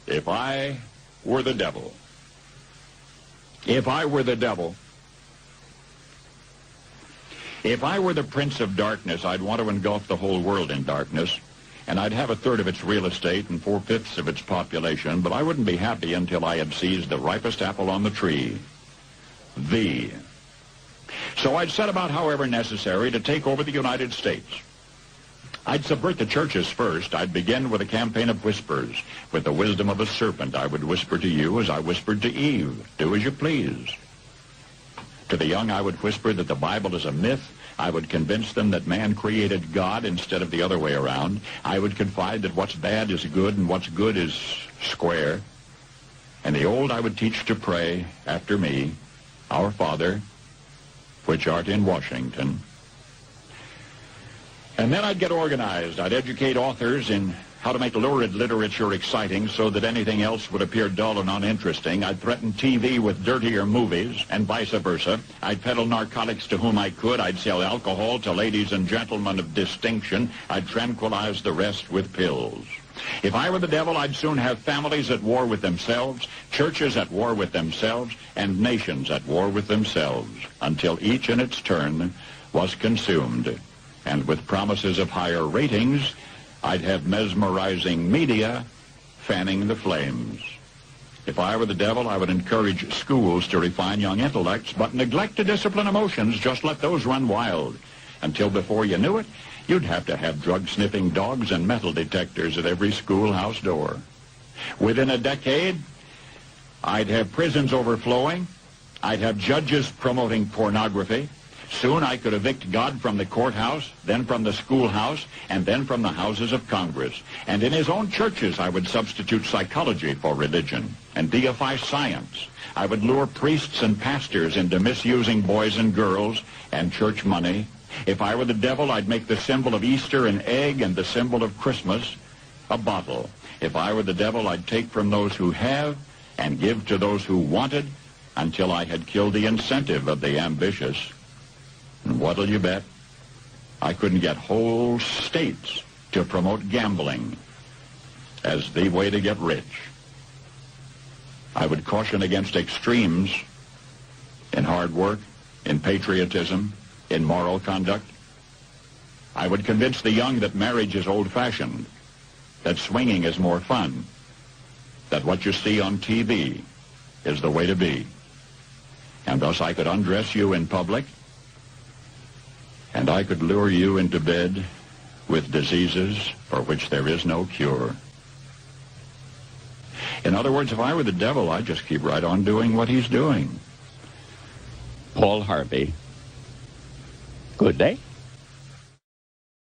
If I were the devil, if I were the devil, if I were the prince of darkness, I'd want to engulf the whole world in darkness, and I'd have a third of its real estate and 4/5 of its population, but I wouldn't be happy until I had seized the ripest apple on the tree, thee. So I'd set about, however necessary, to take over the United States. I'd subvert the churches first. I'd begin with a campaign of whispers. With the wisdom of a serpent, I would whisper to you as I whispered to Eve, do as you please. To the young, I would whisper that the Bible is a myth. I would convince them that man created God instead of the other way around. I would confide that what's bad is good and what's good is square. And the old I would teach to pray after me, Our Father, which art in Washington. And then I'd get organized. I'd educate authors in how to make lurid literature exciting so that anything else would appear dull and uninteresting. I'd threaten TV with dirtier movies and vice versa. I'd peddle narcotics to whom I could. I'd sell alcohol to ladies and gentlemen of distinction. I'd tranquilize the rest with pills. If I were the devil, I'd soon have families at war with themselves, churches at war with themselves, and nations at war with themselves, until each in its turn was consumed. And with promises of higher ratings, I'd have mesmerizing media fanning the flames. If I were the devil, I would encourage schools to refine young intellects, but neglect to discipline emotions. Just let those run wild. Until before you knew it, you'd have to have drug-sniffing dogs and metal detectors at every schoolhouse door. Within a decade, I'd have prisons overflowing. I'd have judges promoting pornography. Soon I could evict God from the courthouse, then from the schoolhouse, and then from the houses of Congress. And in his own churches, I would substitute psychology for religion and deify science. I would lure priests and pastors into misusing boys and girls and church money. If I were the devil, I'd make the symbol of Easter an egg and the symbol of Christmas a bottle. If I were the devil, I'd take from those who have and give to those who wanted until I had killed the incentive of the ambitious. And what'll you bet? I couldn't get whole states to promote gambling as the way to get rich. I would caution against extremes in hard work, in patriotism, in moral conduct. I would convince the young that marriage is old-fashioned, that swinging is more fun, that what you see on TV is the way to be. And thus I could undress you in public, and I could lure you into bed with diseases for which there is no cure. In other words, if I were the devil, I'd just keep right on doing what he's doing. Paul Harvey. Good day.